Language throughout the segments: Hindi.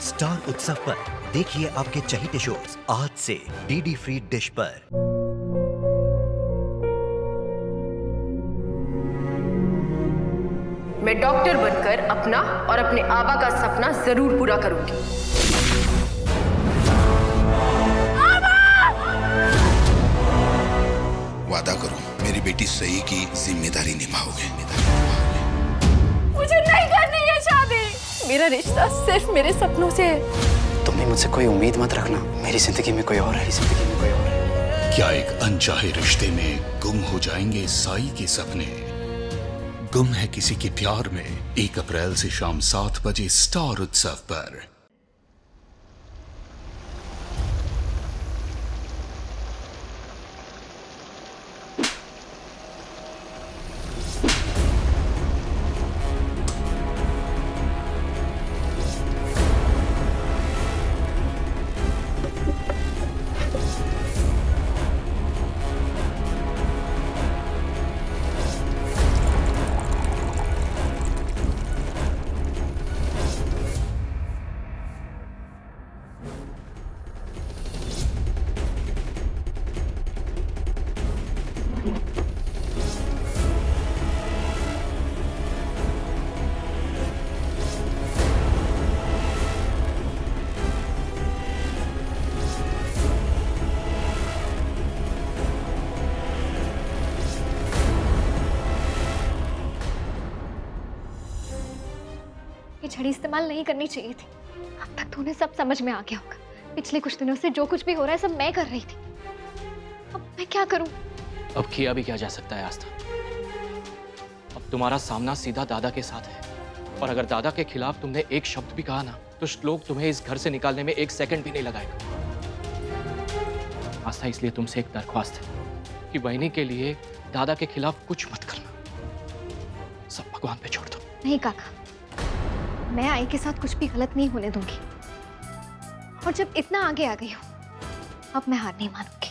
स्टार उत्सव पर देखिए आपके चहेते शोज आज से डीडी फ्री डिश पर। मैं डॉक्टर बनकर अपना और अपने आबा का सपना जरूर पूरा करूंगी। वादा करो मेरी बेटी सही की जिम्मेदारी निभाओगे। मुझे नहीं करनी ये शादी। मेरा रिश्ता सिर्फ मेरे सपनों से है। तुम भी मुझसे कोई उम्मीद मत रखना। मेरी जिंदगी में कोई और है, जिंदगी में कोई और है। क्या एक अनचाहे रिश्ते में गुम हो जाएंगे साई के सपने? गुम है किसी के प्यार में 1 अप्रैल से शाम 7 बजे स्टार उत्सव पर। ये छड़ी इस्तेमाल नहीं करनी चाहिए थी। अब तक तो उन्हें सब समझ में आ गया होगा। पिछले कुछ दिनों से जो कुछ भी हो रहा है सब मैं कर रही थी। अब मैं क्या करूं? अब किया भी क्या जा सकता है आस्था। अब तुम्हारा सामना सीधा दादा के साथ है और अगर दादा के खिलाफ तुमने एक शब्द भी कहा ना तो श्लोक तुम्हें इस घर से निकालने में 1 सेकंड भी नहीं लगाएगा। आस्था, इसलिए तुमसे एक दरख्वास्त है कि बहनी के लिए दादा के खिलाफ कुछ मत करना। सब भगवान पे छोड़ दो। नहीं काका, मैं आई के साथ कुछ भी गलत नहीं होने दूंगी। और जब इतना आगे आ गई हूं, अब मैं हार नहीं मानूंगी।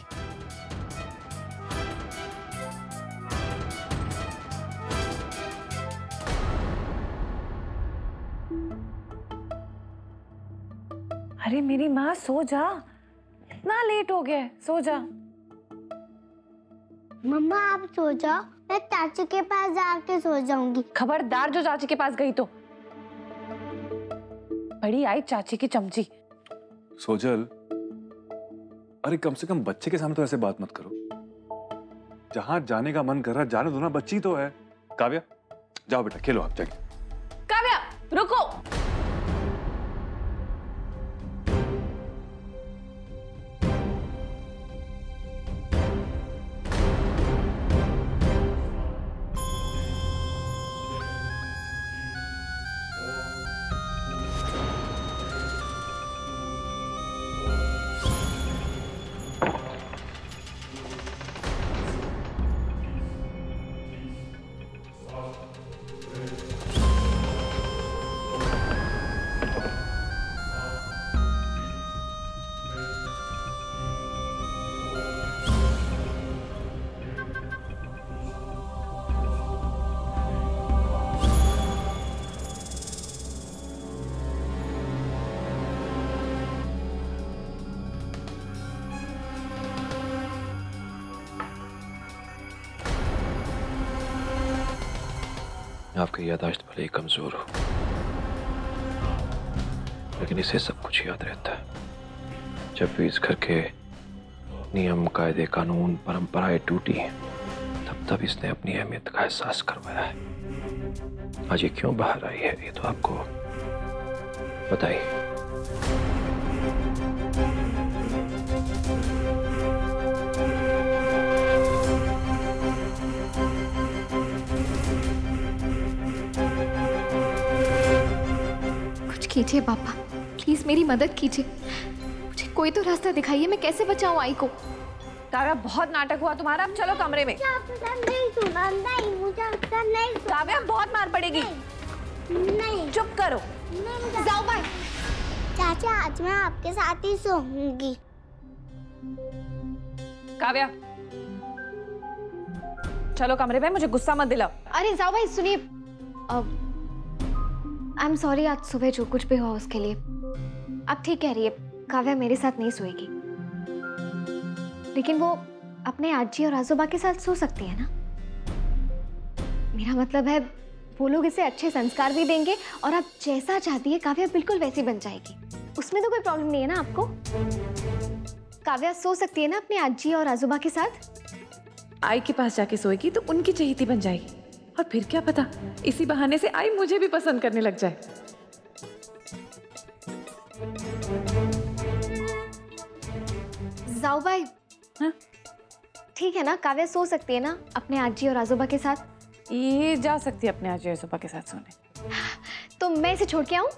अरे मेरी माँ, सो जा। इतना लेट हो गया है, सो जा। मम्मा आप सो जाओ, मैं चाची के पास जाके सो जाऊंगी। खबरदार जो चाची के पास गई तो। बड़ी आई चाची की चमची। सोजल, अरे कम से कम बच्चे के सामने तो ऐसे बात मत करो। जहां जाने का मन कर रहा है जाने दो ना, बच्ची तो है। काव्या, जाओ बेटा खेलो आप जाके। काव्या रुको। आपकी याददाश्त भले ही कमजोर हो, लेकिन इसे सब कुछ याद रहता है। जब भी इस घर के नियम, कायदे, कानून, परंपराएं टूटी तब इसने अपनी अहमियत का एहसास करवाया है। आज ये क्यों बाहर आई है ये तो आपको बताइए। कीजिए पापा, प्लीज मेरी मदद कीजिए। मुझे कोई तो रास्ता दिखाइए, मैं कैसे बचाऊं आई को। काव्या, बहुत नाटक हुआ तुम्हारा, अब चलो कमरे में। नहीं सुना, नहीं मुझे नहीं सुना। काव्या, बहुत मार पड़ेगी। नहीं चुप करो। जाओ बाय। चाचा आज मैं आपके साथ ही सोऊंगी। काव्या चलो कमरे में, मुझे गुस्सा मत दिलाओ। अरे जाओ भाई, सुनिए, आई एम सॉरी आज सुबह जो कुछ भी हुआ उसके लिए। आप ठीक कह रही है, काव्या मेरे साथ नहीं सोएगी, लेकिन वो अपने आजी और आजोबा के साथ सो सकती है ना। मेरा मतलब है वो लोग इसे अच्छे संस्कार भी देंगे और आप जैसा चाहती है काव्या बिल्कुल वैसी बन जाएगी। उसमें तो कोई प्रॉब्लम नहीं है ना आपको? काव्या सो सकती है ना अपने आजी और आजोबा के साथ। आई के पास जाके सोएगी तो उनकी चहेती बन जाएगी, और फिर क्या पता इसी बहाने से आई मुझे भी पसंद करने लग जाए। जाओ भाई, हाँ? ठीक है ना, काव्या सो सकती है ना अपने आजी और आजोबा के साथ। ये जा सकती है अपने आजी आजोबा के साथ सोने। तो मैं इसे छोड़ के आऊं?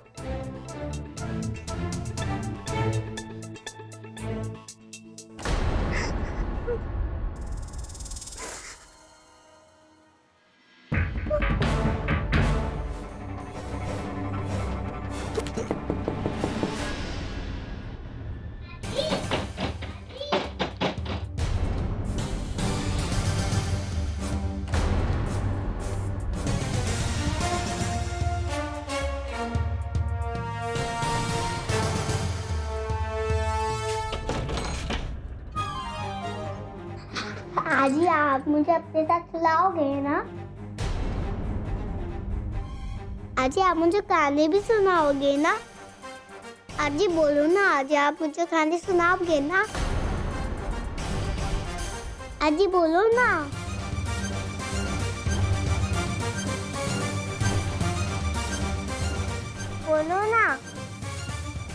आजी आप मुझे अपने साथ सुलाओगे ना? आजी आप मुझे कहानी भी सुनाओगे ना? आजी बोलो ना, आजी आप मुझे कहानी सुनाओगे ना? आजी बोलो ना। बोलो ना,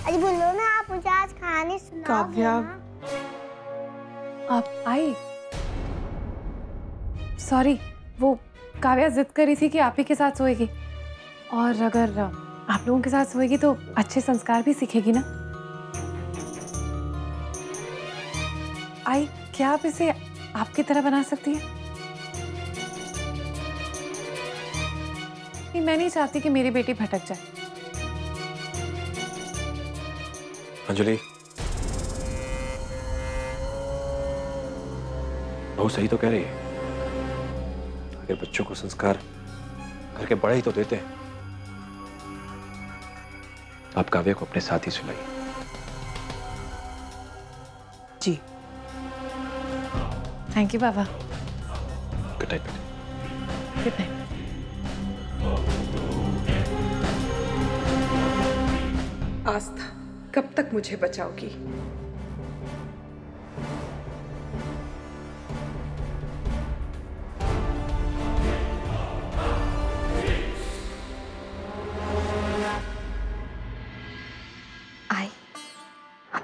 आजी बोलो ना, आप मुझे आज कहानी सुनाओगे काव्या, ना? आप आई? सॉरी, वो काव्या जिद करी थी कि आप ही के साथ सोएगी, और अगर आप लोगों के साथ सोएगी तो अच्छे संस्कार भी सीखेगी ना। आई, क्या आप इसे आपकी तरह बना सकती हैं? मैं नहीं चाहती कि मेरी बेटी भटक जाए। अंजलि, बहू सही तो कह रही है। अगर बच्चों को संस्कार घर के बड़े ही तो देते हैं। आप काव्या को अपने साथ ही सुलाइए। जी, थैंक यू बाबा। गुड नाइट बेटा। Good night. आस्था, कब तक मुझे बचाओगी?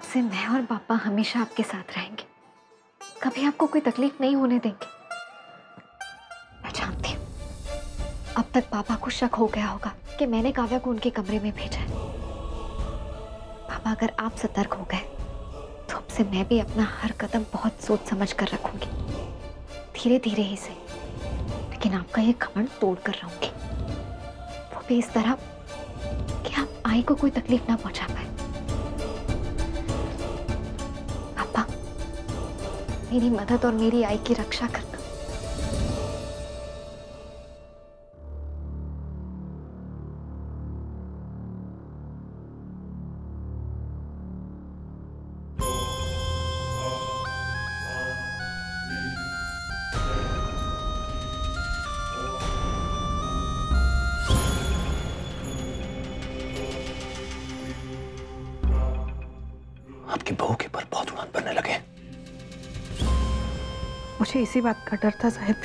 से मैं और पापा हमेशा आपके साथ रहेंगे, कभी आपको कोई तकलीफ नहीं होने देंगे। मैं जानती हूँ अब तक पापा को शक हो गया होगा कि मैंने काव्या को उनके कमरे में भेजा है। पापा अगर आप सतर्क हो गए तो अब से मैं भी अपना हर कदम बहुत सोच समझ कर रखूंगी, धीरे धीरे ही सही, लेकिन आपका ये घमंड तोड़ कर रहूंगी, वो भी इस तरह कि आप आई को कोई तकलीफ ना पहुंचा पाए। मेरी मदद और मेरी आई की रक्षा करना। आपकी बहू के पर बहुत उड़ान भरने लगे। मुझे इसी बात का डर था साहब,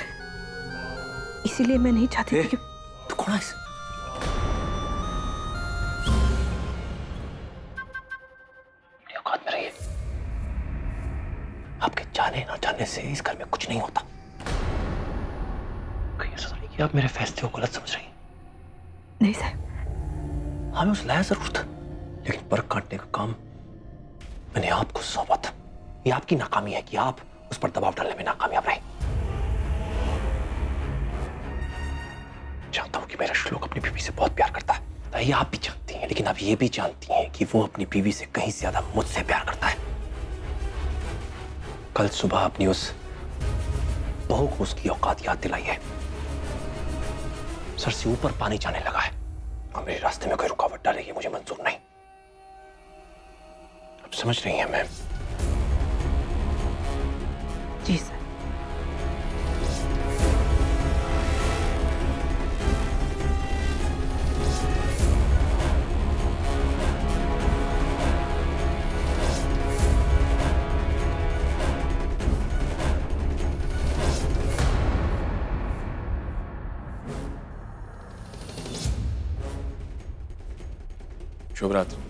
इसीलिए मैं नहीं चाहती थी कि... तू कौन है? अपनी औकात में रहिए। आपके जाने ना जाने से इस घर में कुछ नहीं होता। कहीं ऐसा नहीं कि आप मेरे फैसले को गलत समझ रही हैं। नहीं साहब, हमें उस लाया जरूर था, लेकिन पर काटने का काम मैंने आपको सौंपा था। ये आपकी नाकामी है कि आप उस पर दबाव डालने में नाकामयाब रहे। जानता हूं कि मेरा श्लोक अपनी बीवी से बहुत प्यार करता है, ये आप भी जानती हैं, लेकिन आप ये भी जानती हैं कि वो अपनी बीवी से कहीं ज्यादा मुझसे प्यार करता है। कल सुबह अपनी उस बहू को उसकी औकात याद दिलाई है। सर से ऊपर पानी जाने लगा है और मेरे रास्ते में कोई रुकावट डाले ये मुझे मंजूर नहीं। समझ रही हैं मैम? जी सर। शुभ रात्रि।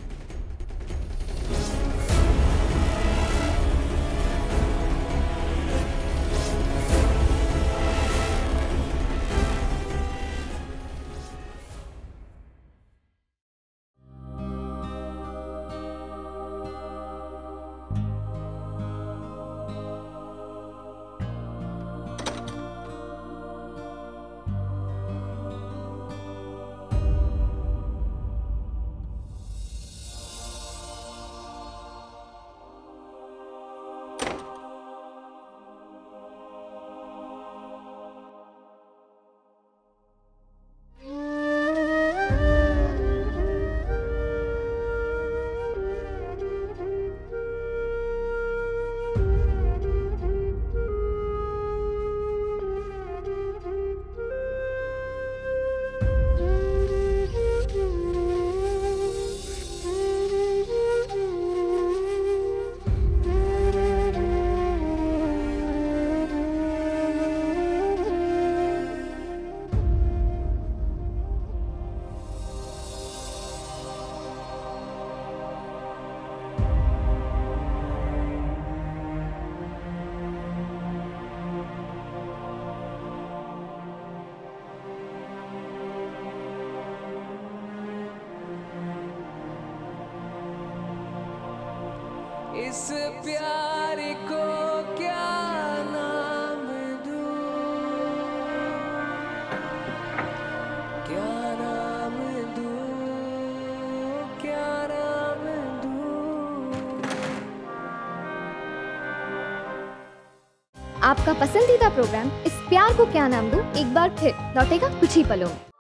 इस प्यार को क्या नाम दूं, क्या नाम दूं, क्या नाम दूं। आपका पसंदीदा प्रोग्राम इस प्यार को क्या नाम दूं एक बार फिर लौटेगा कुछ ही पलों में।